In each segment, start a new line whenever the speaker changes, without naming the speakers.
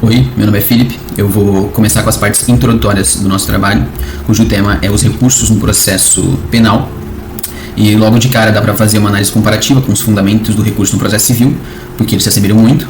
Oi, meu nome é Felipe. Eu vou começar com as partes introdutórias do nosso trabalho, cujo tema é os recursos no processo penal. E logo de cara dá para fazer uma análise comparativa com os fundamentos do recurso no processo civil, porque eles se assemelham muito.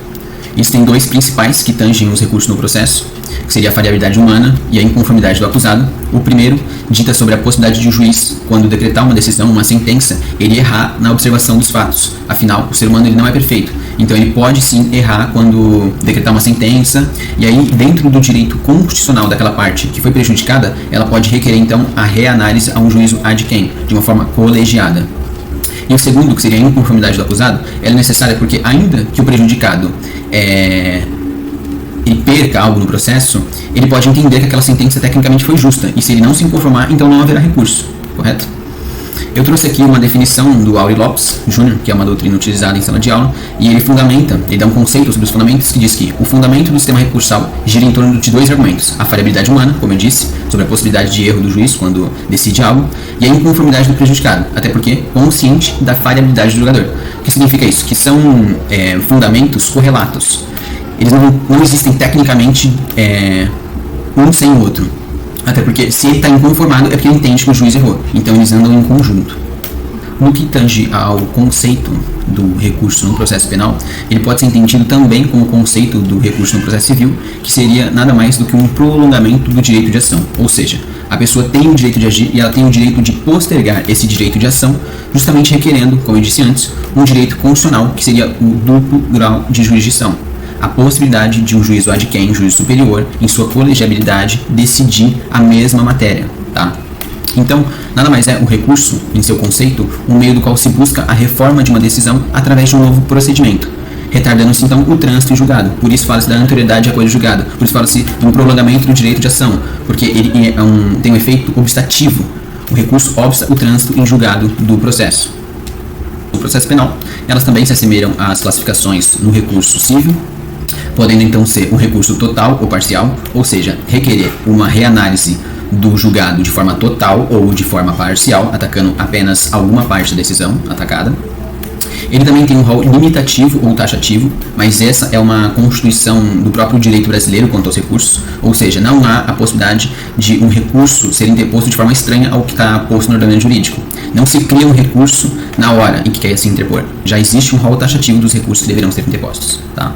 Existem dois principais que tangem os recursos no processo, que seria a falhabilidade humana e a inconformidade do acusado. O primeiro dita sobre a possibilidade de um juiz, quando decretar uma decisão, uma sentença, ele errar na observação dos fatos. Afinal, o ser humano ele não é perfeito, então ele pode sim errar quando decretar uma sentença, e aí dentro do direito constitucional daquela parte que foi prejudicada, ela pode requerer então a reanálise a um juízo ad quem, de uma forma colegiada. E o segundo, que seria a inconformidade do acusado, ela é necessária porque, ainda que o prejudicado ele perca algo no processo, ele pode entender que aquela sentença tecnicamente foi justa, e se ele não se inconformar, então não haverá recurso, correto? Eu trouxe aqui uma definição do Aury Lopes Jr., que é uma doutrina utilizada em sala de aula, e ele dá um conceito sobre os fundamentos que diz que o fundamento do sistema recursal gira em torno de dois argumentos: a falhabilidade humana, como eu disse, sobre a possibilidade de erro do juiz quando decide algo, e a inconformidade do prejudicado, até porque consciente da falhabilidade do julgador. O que significa isso? Que são fundamentos correlatos. Eles não existem tecnicamente um sem o outro. Até porque se ele está inconformado é porque ele entende que o juiz errou. Então eles andam em conjunto. No que tange ao conceito do recurso no processo penal, ele pode ser entendido também como o conceito do recurso no processo civil, que seria nada mais do que um prolongamento do direito de ação. Ou seja, a pessoa tem o direito de agir e ela tem o direito de postergar esse direito de ação, justamente requerendo, como eu disse antes, um direito constitucional, que seria o duplo grau de jurisdição. A possibilidade de um juízo ad quem, um juízo superior, em sua colegiabilidade, decidir a mesma matéria. Tá? Então, nada mais é o recurso, em seu conceito, um meio do qual se busca a reforma de uma decisão através de um novo procedimento, retardando-se então o trânsito em julgado. Por isso fala-se da anterioridade à coisa julgada, por isso fala-se de um prolongamento do direito de ação, porque ele tem um efeito obstativo. O recurso obsta o trânsito em julgado do processo. No processo penal, elas também se assemelham às classificações no recurso civil, podendo então ser um recurso total ou parcial, ou seja, requerer uma reanálise do julgado de forma total ou de forma parcial, atacando apenas alguma parte da decisão atacada. Ele também tem um rol limitativo ou taxativo, mas essa é uma constituição do próprio direito brasileiro quanto aos recursos, ou seja, não há a possibilidade de um recurso ser interposto de forma estranha ao que está posto no ordenamento jurídico. Não se cria um recurso na hora em que quer se interpor. Já existe um rol taxativo dos recursos que deverão ser interpostos. Tá?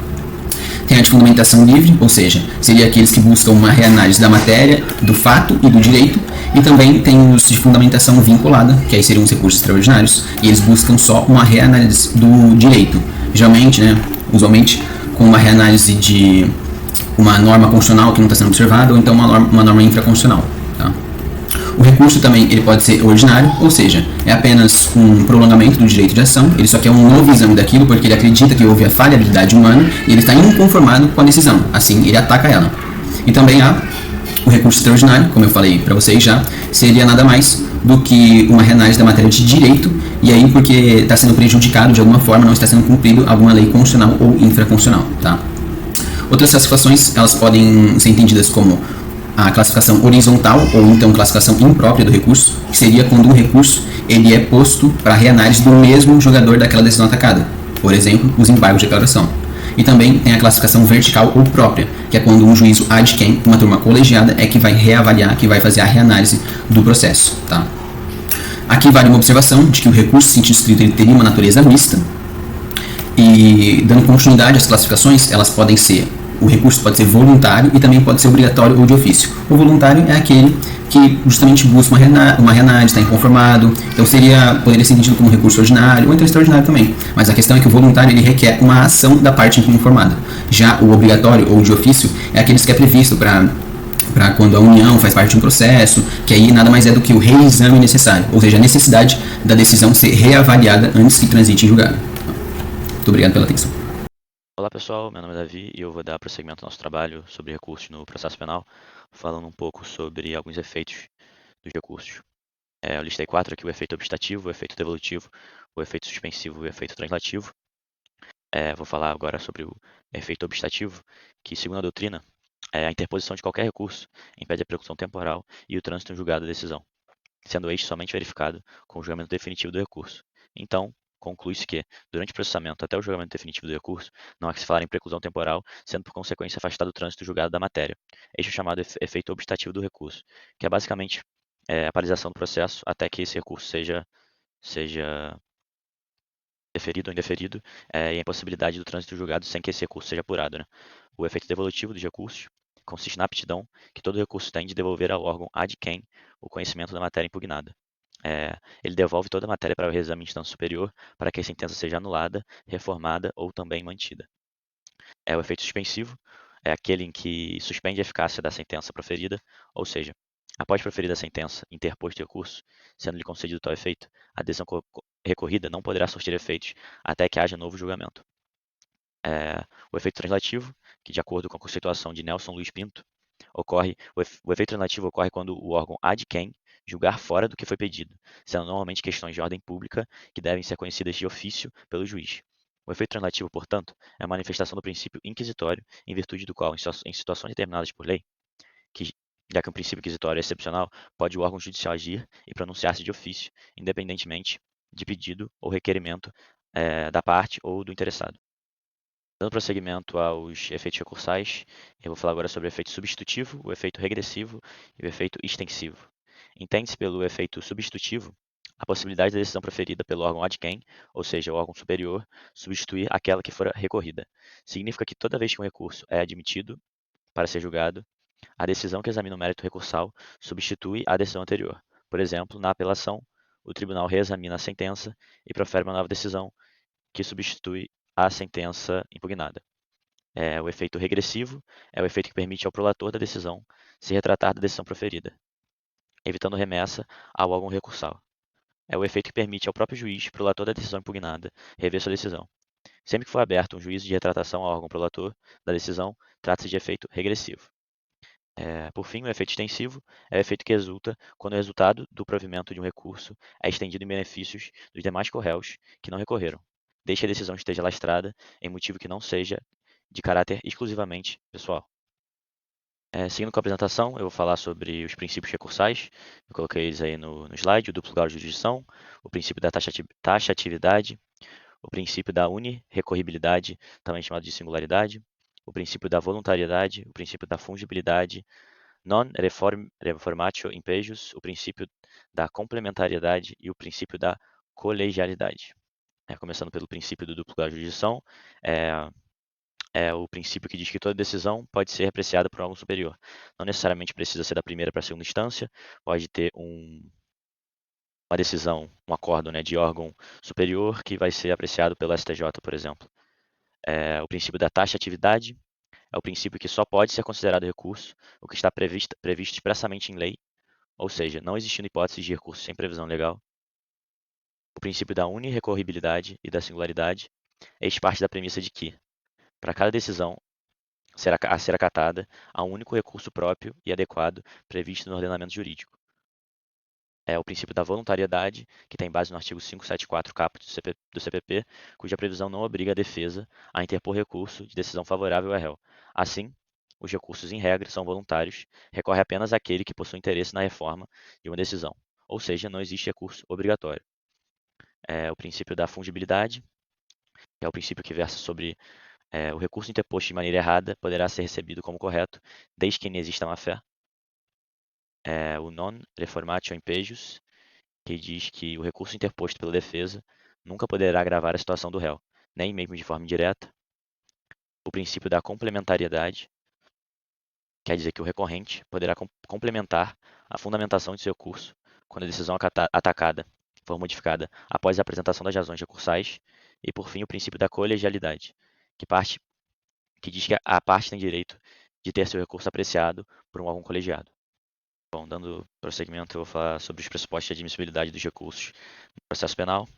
Tem a de fundamentação livre, ou seja, seria aqueles que buscam uma reanálise da matéria, do fato e do direito, e também tem os de fundamentação vinculada, que aí seriam os recursos extraordinários, e eles buscam só uma reanálise do direito, geralmente, usualmente, com uma reanálise de uma norma constitucional que não está sendo observada, ou então uma norma infraconstitucional. Tá? O recurso também ele pode ser ordinário, ou seja, é apenas um prolongamento do direito de ação, ele só quer um novo exame daquilo porque ele acredita que houve a falhabilidade humana e ele está inconformado com a decisão, assim ele ataca ela. E também há o recurso extraordinário, como eu falei para vocês já, seria nada mais do que uma reanálise da matéria de direito, e aí porque está sendo prejudicado de alguma forma, não está sendo cumprido alguma lei constitucional ou infraconstitucional. Tá? Outras classificações elas podem ser entendidas como a classificação horizontal ou então classificação imprópria do recurso, que seria quando um recurso ele é posto para reanálise do mesmo julgador daquela decisão atacada, por exemplo, os embargos de declaração. E também tem a classificação vertical ou própria, que é quando um juízo ad quem, uma turma colegiada, é que vai reavaliar, que vai fazer a reanálise do processo. Tá? Aqui vale uma observação de que o recurso em sentido estrito ele teria uma natureza mista, e dando continuidade às classificações, elas podem ser o recurso pode ser voluntário e também pode ser obrigatório ou de ofício. O voluntário é aquele que justamente busca uma reanálise, está inconformado, então poderia ser entendido como um recurso ordinário ou então extraordinário também. Mas a questão é que o voluntário ele requer uma ação da parte inconformada. Já o obrigatório ou de ofício é aquele que é previsto para quando a união faz parte de um processo, que aí nada mais é do que o reexame necessário, ou seja, a necessidade da decisão ser reavaliada antes que transite em julgado. Muito obrigado pela atenção.
Olá pessoal, meu nome é Davi e eu vou dar prosseguimento ao nosso trabalho sobre recursos no processo penal, falando um pouco sobre alguns efeitos dos recursos. Eu listei 4 aqui: o efeito obstativo, o efeito devolutivo, o efeito suspensivo e o efeito translativo. Vou falar agora sobre o efeito obstativo, que segundo a doutrina, a interposição de qualquer recurso impede a percussão temporal e o trânsito em julgado da decisão, sendo este somente verificado com o julgamento definitivo do recurso. Então, conclui-se que, durante o processamento até o julgamento definitivo do recurso, não há que se falar em preclusão temporal, sendo por consequência afastado o trânsito julgado da matéria. Este é o chamado efeito obstativo do recurso, que é basicamente a paralisação do processo até que esse recurso seja deferido ou indeferido, e a impossibilidade do trânsito julgado sem que esse recurso seja apurado. Né? O efeito devolutivo dos recursos consiste na aptidão que todo recurso tem de devolver ao órgão ad quem o conhecimento da matéria impugnada. Ele devolve toda a matéria para o reexame em instância superior para que a sentença seja anulada, reformada ou também mantida. O efeito suspensivo é aquele em que suspende a eficácia da sentença proferida, ou seja, após proferida a sentença, interposto recurso, sendo-lhe concedido tal efeito, a decisão recorrida não poderá surtir efeitos até que haja novo julgamento. O efeito translativo, que de acordo com a conceituação de Nelson Luiz Pinto, o efeito translativo ocorre quando o órgão ad quem julgar fora do que foi pedido, sendo normalmente questões de ordem pública que devem ser conhecidas de ofício pelo juiz. O efeito translativo, portanto, é a manifestação do princípio inquisitório, em virtude do qual, em situações determinadas por lei, já que o princípio inquisitório é excepcional, pode o órgão judicial agir e pronunciar-se de ofício, independentemente de pedido ou requerimento da parte ou do interessado. Dando prosseguimento aos efeitos recursais, eu vou falar agora sobre o efeito substitutivo, o efeito regressivo e o efeito extensivo. Entende-se pelo efeito substitutivo a possibilidade da decisão proferida pelo órgão ad quem, ou seja, o órgão superior, substituir aquela que fora recorrida. Significa que toda vez que um recurso é admitido para ser julgado, a decisão que examina o mérito recursal substitui a decisão anterior. Por exemplo, na apelação, o tribunal reexamina a sentença e profere uma nova decisão que substitui a sentença impugnada. O efeito regressivo é o efeito que permite ao prolator da decisão se retratar da decisão proferida, evitando remessa ao órgão recursal. É o efeito que permite ao próprio juiz, prolator da decisão impugnada, rever sua decisão. Sempre que for aberto um juízo de retratação ao órgão prolator da decisão, trata-se de efeito regressivo. Por fim, o efeito extensivo é o efeito que resulta quando o resultado do provimento de um recurso é estendido em benefícios dos demais corréus que não recorreram, desde que a decisão esteja lastrada em motivo que não seja de caráter exclusivamente pessoal. Seguindo com a apresentação, eu vou falar sobre os princípios recursais. Eu coloquei eles aí no slide: o duplo grau de jurisdição, o princípio da taxatividade, o princípio da unirrecorribilidade, também chamado de singularidade, o princípio da voluntariedade, o princípio da fungibilidade, non reformatio impejus, o princípio da complementariedade e o princípio da colegialidade. Começando pelo princípio do duplo grau de jurisdição, é o princípio que diz que toda decisão pode ser apreciada por um órgão superior. Não necessariamente precisa ser da primeira para a segunda instância, pode ter uma decisão, um acórdão, né, de órgão superior que vai ser apreciado pelo STJ, por exemplo. O princípio da taxatividade é o princípio que só pode ser considerado recurso o que está previsto expressamente em lei, ou seja, não existindo hipótese de recurso sem previsão legal. O princípio da unirrecorribilidade e da singularidade parte da premissa de que, para cada decisão a ser acatada, há um único recurso próprio e adequado previsto no ordenamento jurídico. O princípio da voluntariedade, que tem base no artigo 574 caput do CPP, cuja previsão não obriga a defesa a interpor recurso de decisão favorável ao réu. Assim, os recursos, em regra, são voluntários, recorre apenas àquele que possui interesse na reforma de uma decisão, ou seja, não existe recurso obrigatório. O princípio da fungibilidade, que é o princípio que versa sobre o recurso interposto de maneira errada poderá ser recebido como correto, desde que não exista má-fé. O non reformatio impejus, que diz que o recurso interposto pela defesa nunca poderá agravar a situação do réu, nem mesmo de forma indireta. O princípio da complementariedade, quer dizer que o recorrente poderá complementar a fundamentação de seu recurso quando a decisão atacada for modificada após a apresentação das razões recursais. E, por fim, o princípio da colegialidade, que diz que a parte tem direito de ter seu recurso apreciado por um órgão colegiado. Bom, dando prosseguimento, eu vou falar sobre os pressupostos de admissibilidade dos recursos no processo penal.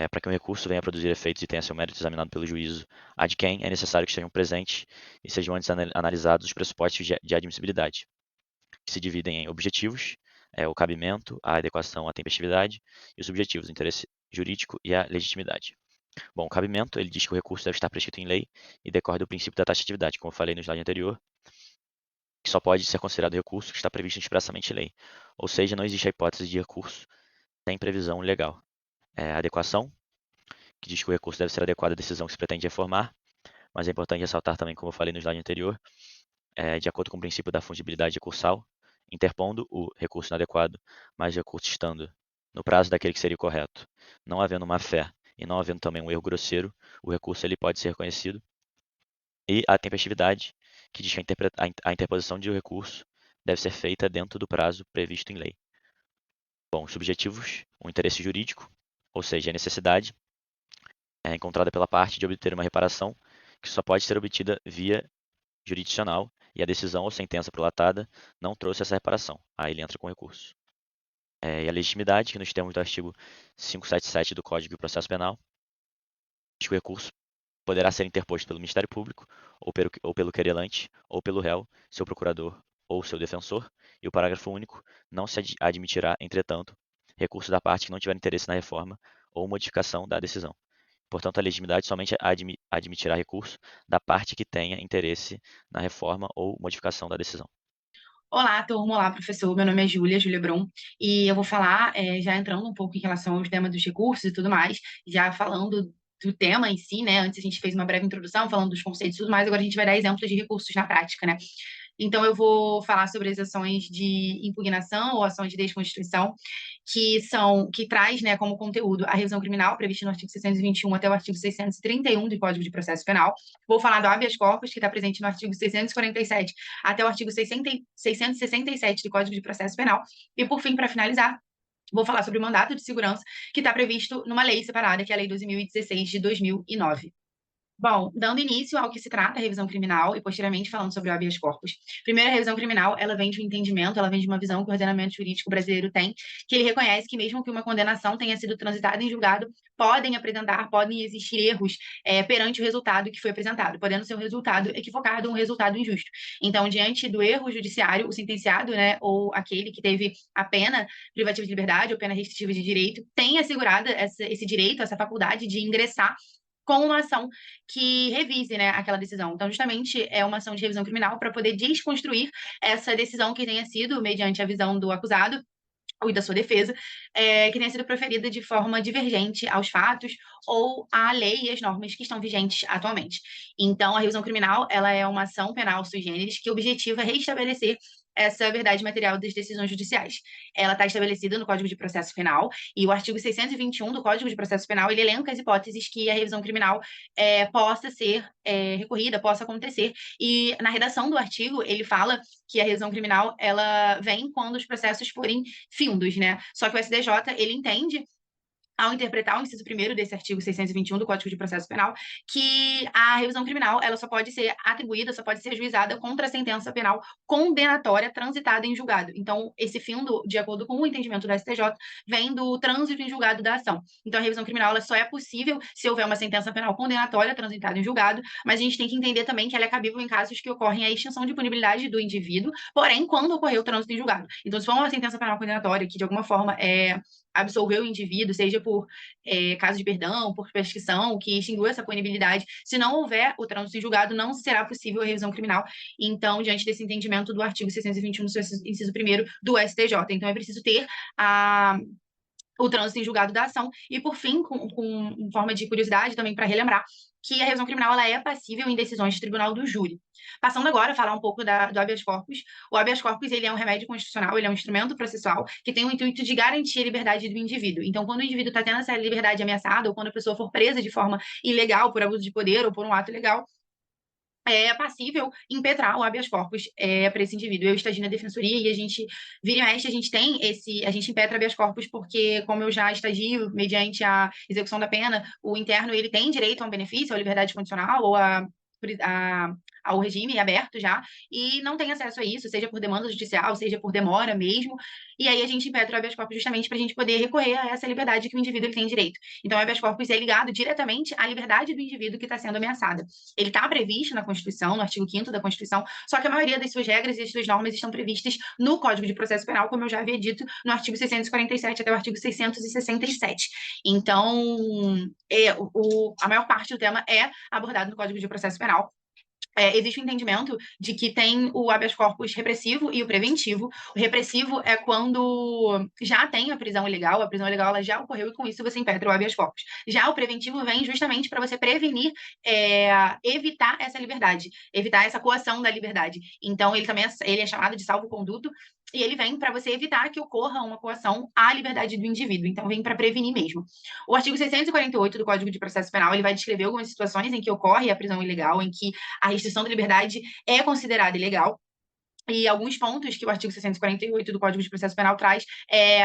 Para que um recurso venha a produzir efeitos e tenha seu mérito examinado pelo juízo ad quem, é necessário que estejam presentes e sejam antes analisados os pressupostos de admissibilidade, que se dividem em objetivos, o cabimento, a adequação, a tempestividade, e os subjetivos, o interesse jurídico e a legitimidade. Bom, o cabimento, ele diz que o recurso deve estar prescrito em lei e decorre do princípio da taxatividade, como eu falei no slide anterior, que só pode ser considerado recurso que está previsto expressamente em lei. Ou seja, não existe a hipótese de recurso sem previsão legal. A adequação que diz que o recurso deve ser adequado à decisão que se pretende reformar, mas é importante ressaltar também, como eu falei no slide anterior, de acordo com o princípio da fungibilidade recursal, interpondo o recurso inadequado, mas o recurso estando no prazo daquele que seria o correto, não havendo má-fé e não havendo também um erro grosseiro, o recurso ele pode ser reconhecido, e a tempestividade, que diz que a interposição de um recurso deve ser feita dentro do prazo previsto em lei. Bom, os objetivos, o interesse jurídico, ou seja, a necessidade é encontrada pela parte de obter uma reparação que só pode ser obtida via jurisdicional e a decisão ou sentença prolatada não trouxe essa reparação. Aí ele entra com recurso. E a legitimidade, que nos termos do artigo 577 do Código de Processo Penal, diz que o recurso poderá ser interposto pelo Ministério Público, ou pelo querelante, ou pelo réu, seu procurador ou seu defensor, e o parágrafo único não se admitirá, entretanto, recurso da parte que não tiver interesse na reforma ou modificação da decisão. Portanto, a legitimidade somente admitirá recurso da parte que tenha interesse na reforma ou modificação da decisão.
Olá, turma. Olá, professor. Meu nome é Júlia Brum, e eu vou falar, já entrando um pouco em relação aos temas dos recursos e tudo mais, já falando do tema em si, né? Antes a gente fez uma breve introdução falando dos conceitos e tudo mais, agora a gente vai dar exemplos de recursos na prática, né? Então, eu vou falar sobre as ações de impugnação ou ações de desconstituição, que traz, né, como conteúdo a revisão criminal prevista no artigo 621 até o artigo 631 do Código de Processo Penal. Vou falar do habeas corpus, que está presente no artigo 647 até o artigo 667 do Código de Processo Penal. E, por fim, para finalizar, vou falar sobre o mandato de segurança, que está previsto numa lei separada, que é a Lei 12.016 de 2009. Bom, dando início ao que se trata a revisão criminal e posteriormente falando sobre o habeas corpus. Primeiro, a revisão criminal, ela vem de um entendimento, ela vem de uma visão que o ordenamento jurídico brasileiro tem, que ele reconhece que mesmo que uma condenação tenha sido transitada em julgado, podem existir erros perante o resultado que foi apresentado, podendo ser um resultado equivocado, um resultado injusto. Então, diante do erro judiciário, o sentenciado, né, ou aquele que teve a pena privativa de liberdade ou pena restritiva de direito, tem assegurada esse direito, essa faculdade de ingressar com uma ação que revise, né, aquela decisão. Então, justamente, é uma ação de revisão criminal para poder desconstruir essa decisão que tenha sido, mediante a visão do acusado ou da sua defesa, que tenha sido proferida de forma divergente aos fatos ou à lei e às normas que estão vigentes atualmente. Então, a revisão criminal, ela é uma ação penal sui generis que objetiva restabelecer essa verdade material das decisões judiciais. Ela está estabelecida no Código de Processo Penal, e o artigo 621 do Código de Processo Penal, ele elenca as hipóteses que a revisão criminal possa ser recorrida, possa acontecer, e na redação do artigo, ele fala que a revisão criminal, ela vem quando os processos forem findos, né? Só que o STJ, ele entende, ao interpretar o inciso 1º desse artigo 621 do Código de Processo Penal, que a revisão criminal, ela só pode ser atribuída, só pode ser ajuizada contra a sentença penal condenatória transitada em julgado. Então, esse findo, de acordo com o entendimento do STJ, vem do trânsito em julgado da ação. Então, a revisão criminal, ela só é possível se houver uma sentença penal condenatória transitada em julgado, mas a gente tem que entender também que ela é cabível em casos que ocorrem a extinção de punibilidade do indivíduo, porém, quando ocorreu o trânsito em julgado. Então, se for uma sentença penal condenatória que, de alguma forma, absolver o indivíduo, seja por caso de perdão, por prescrição, que extinguiu essa punibilidade, se não houver o trânsito em julgado, não será possível a revisão criminal. Então, diante desse entendimento do artigo 621, do seu inciso 1º do STJ. Então, é preciso ter o trânsito em julgado da ação. E, por fim, com forma de curiosidade também para relembrar, que a revisão criminal ela é passível em decisões de tribunal do júri. Passando agora a falar um pouco do habeas corpus. O habeas corpus, ele é um remédio constitucional, ele é um instrumento processual que tem o intuito de garantir a liberdade do indivíduo. Então, quando o indivíduo está tendo essa liberdade ameaçada, ou quando a pessoa for presa de forma ilegal, por abuso de poder ou por um ato ilegal, é passível impetrar o habeas corpus para esse indivíduo. Eu estagio na defensoria e a gente, vira e mexe, a gente impetra habeas corpus porque, como eu já estagio mediante a execução da pena, o interno, ele tem direito a um benefício, à liberdade condicional ou ao regime aberto já, e não tem acesso a isso, seja por demanda judicial, seja por demora mesmo, e aí a gente impetra o habeas corpus justamente para a gente poder recorrer a essa liberdade que o indivíduo ele tem direito. Então, o habeas corpus é ligado diretamente à liberdade do indivíduo que está sendo ameaçada. Ele está previsto na Constituição, no artigo 5º da Constituição, só que a maioria das suas regras e das suas normas estão previstas no Código de Processo Penal, como eu já havia dito, no artigo 647 até o artigo 667. Então, a maior parte do tema é abordado no Código de Processo Penal. existe um entendimento de que tem o habeas corpus repressivo e o preventivo. O repressivo é quando já tem a prisão ilegal ela já ocorreu e com isso você impetra o habeas corpus. Já o preventivo vem justamente para você prevenir, evitar essa liberdade, evitar essa coação da liberdade. Então, ele é chamado de salvo-conduto, e ele vem para você evitar que ocorra uma coação à liberdade do indivíduo. Então, vem para prevenir mesmo. O artigo 648 do Código de Processo Penal, ele vai descrever algumas situações em que ocorre a prisão ilegal, em que a restrição da liberdade é considerada ilegal. E alguns pontos que o artigo 648 do Código de Processo Penal traz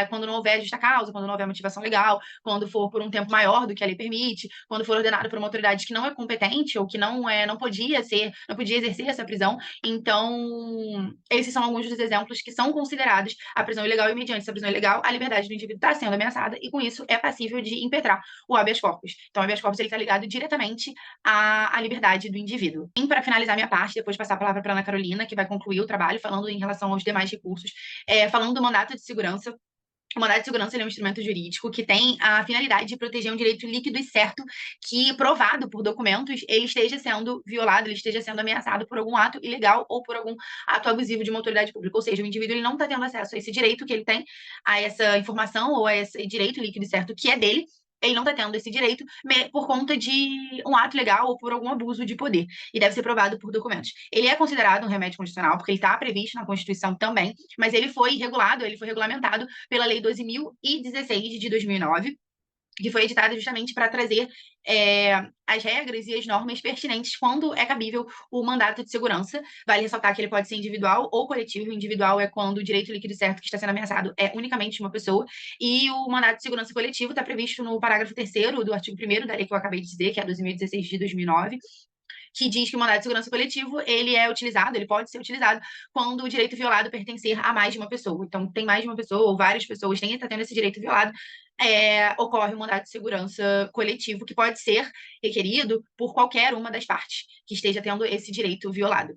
quando não houver justa causa, quando não houver motivação legal, quando for por um tempo maior do que a lei permite, quando for ordenado por uma autoridade que não é competente ou que não podia exercer essa prisão. Então, esses são alguns dos exemplos que são considerados a prisão ilegal, e mediante essa prisão ilegal, a liberdade do indivíduo está sendo ameaçada e, com isso, é passível de impetrar o habeas corpus. Então, o habeas corpus está ligado diretamente à liberdade do indivíduo. E, para finalizar minha parte, depois passar a palavra para a Ana Carolina, que vai concluir o trabalho, falando em relação aos demais recursos, falando do mandato de segurança. O mandato de segurança é um instrumento jurídico que tem a finalidade de proteger um direito líquido e certo que, provado por documentos, ele esteja sendo violado, ele esteja sendo ameaçado por algum ato ilegal ou por algum ato abusivo de uma autoridade pública. Ou seja, o indivíduo ele não está tendo acesso a esse direito que ele tem, a essa informação ou a esse direito líquido e certo que é dele. Ele não está tendo esse direito por conta de um ato legal ou por algum abuso de poder. E deve ser provado por documentos. Ele é considerado um remédio constitucional, porque ele está previsto na Constituição também, mas ele foi regulamentado pela Lei 12.016 de 2009, que foi editada justamente para trazer as regras e as normas pertinentes quando é cabível o mandato de segurança. Vale ressaltar que ele pode ser individual ou coletivo. O individual é quando o direito líquido certo que está sendo ameaçado é unicamente de uma pessoa, e o mandato de segurança coletivo está previsto no parágrafo 3º do artigo 1º da lei que eu acabei de dizer, que é a 12.016 de 2009, que diz que o mandado de segurança coletivo, ele pode ser utilizado quando o direito violado pertencer a mais de uma pessoa. Então, tem mais de uma pessoa ou várias pessoas está tendo esse direito violado, ocorre um mandado de segurança coletivo que pode ser requerido por qualquer uma das partes que esteja tendo esse direito violado.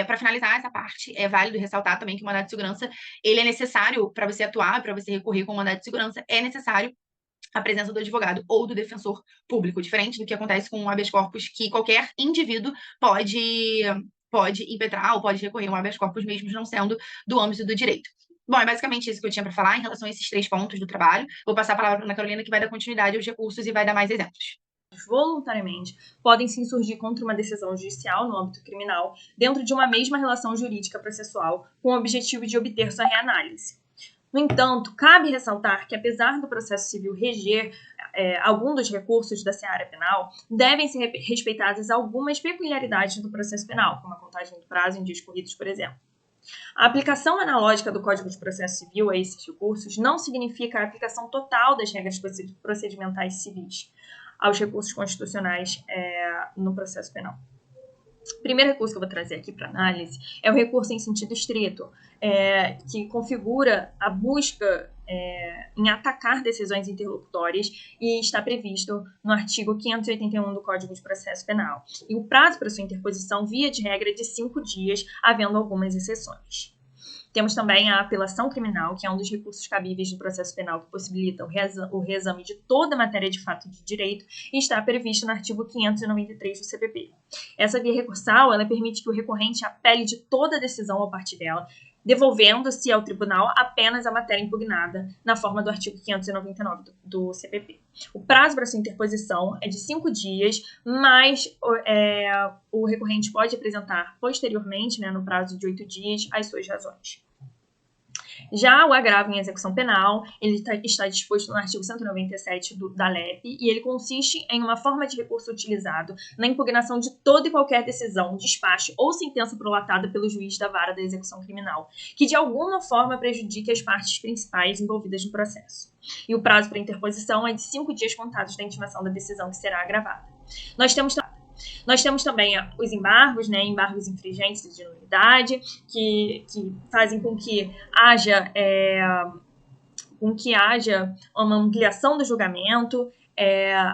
Para finalizar essa parte, é válido ressaltar também que o mandado de segurança, ele é necessário para você atuar, para você recorrer com o mandado de segurança, é necessário a presença do advogado ou do defensor público, diferente do que acontece com o habeas corpus, que qualquer indivíduo pode impetrar ou pode recorrer a um habeas corpus, mesmo não sendo do âmbito do direito. Bom, é basicamente isso que eu tinha para falar em relação a esses 3 pontos do trabalho. Vou passar a palavra para a Ana Carolina, que vai dar continuidade aos recursos e vai dar mais exemplos.
Voluntariamente podem se insurgir contra uma decisão judicial no âmbito criminal dentro de uma mesma relação jurídica processual com o objetivo de obter sua reanálise. No entanto, cabe ressaltar que, apesar do processo civil reger algum dos recursos da seara penal, devem ser respeitadas algumas peculiaridades do processo penal, como a contagem do prazo em dias corridos, por exemplo. A aplicação analógica do Código de Processo Civil a esses recursos não significa a aplicação total das regras procedimentais civis aos recursos constitucionais no processo penal. O primeiro recurso que eu vou trazer aqui para análise é o recurso em sentido estrito, que configura a busca em atacar decisões interlocutórias e está previsto no artigo 581 do Código de Processo Penal. E o prazo para sua interposição, via de regra, é de 5 dias, havendo algumas exceções. Temos também a apelação criminal, que é um dos recursos cabíveis do processo penal que possibilita o reexame de toda a matéria de fato de direito e está previsto no artigo 593 do CPP. Essa via recursal, ela permite que o recorrente apele de toda a decisão ou parte dela, devolvendo-se ao tribunal apenas a matéria impugnada na forma do artigo 599 do CPP. O prazo para sua interposição é de 5 dias, mas o recorrente pode apresentar posteriormente, no prazo de 8 dias, as suas razões. Já o agravo em execução penal, ele está disposto no artigo 197 da LEP, e ele consiste em uma forma de recurso utilizado na impugnação de toda e qualquer decisão, despacho ou sentença prolatada pelo juiz da vara da execução criminal, que de alguma forma prejudique as partes principais envolvidas no processo. E o prazo para interposição é de 5 dias contados da intimação da decisão que será agravada. Nós temos também os embargos, embargos infringentes de nulidade, que fazem com que haja uma ampliação do julgamento,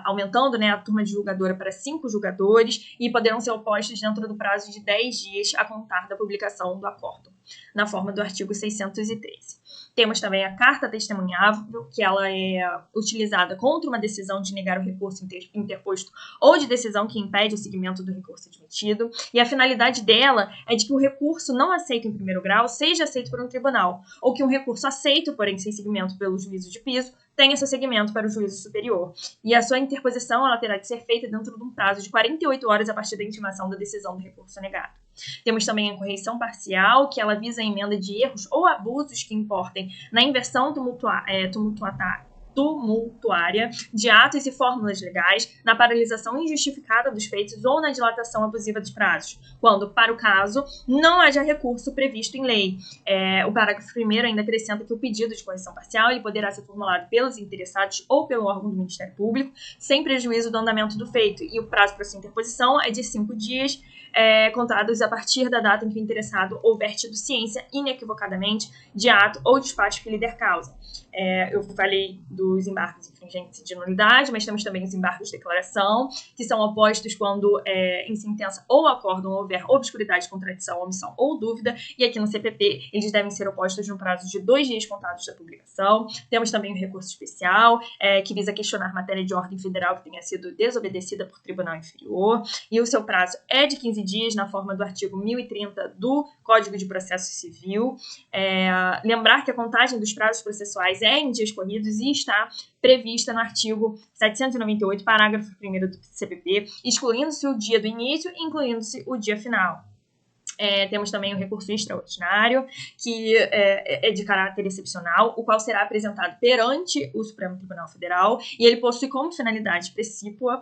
aumentando a turma de julgadora para 5 julgadores, e poderão ser opostos dentro do prazo de 10 dias a contar da publicação do acórdão, na forma do artigo 613. Temos também a carta testemunhável, que ela é utilizada contra uma decisão de negar o recurso interposto ou de decisão que impede o seguimento do recurso admitido. E a finalidade dela é de que o recurso não aceito em primeiro grau seja aceito por um tribunal, ou que um recurso aceito, porém sem seguimento pelo juízo de piso, tenha seu seguimento para o juízo superior. E a sua interposição ela terá de ser feita dentro de um prazo de 48 horas a partir da intimação da decisão do recurso negado. Temos também a correição parcial, que ela visa a emenda de erros ou abusos que importem na inversão tumultuária de atos e fórmulas legais, na paralisação injustificada dos feitos ou na dilatação abusiva dos prazos, quando, para o caso, não haja recurso previsto em lei. O parágrafo 1º ainda acrescenta que o pedido de correção parcial ele poderá ser formulado pelos interessados ou pelo órgão do Ministério Público, sem prejuízo do andamento do feito, e o prazo para sua interposição é de 5 dias, contados a partir da data em que o interessado houver tido ciência inequivocadamente de ato ou despacho que lhe der causa. Eu falei dos embargos infringentes de nulidade, mas temos também os embargos de declaração, que são opostos quando em sentença ou acórdão houver obscuridade, contradição, omissão ou dúvida, e aqui no CPP eles devem ser opostos no prazo de 2 dias contados da publicação. Temos também o recurso especial, que visa questionar matéria de ordem federal que tenha sido desobedecida por tribunal inferior, e o seu prazo é de 15 dias, na forma do artigo 1030 do Código de Processo Civil. Lembrar que a contagem dos prazos processuais é em dias corridos e está prevista no artigo 798, parágrafo 1º do CPP, excluindo-se o dia do início e incluindo-se o dia final. Temos também o recurso extraordinário, que é de caráter excepcional, o qual será apresentado perante o Supremo Tribunal Federal, e ele possui como finalidade precípua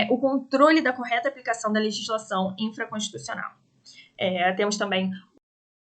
o controle da correta aplicação da legislação infraconstitucional. Temos também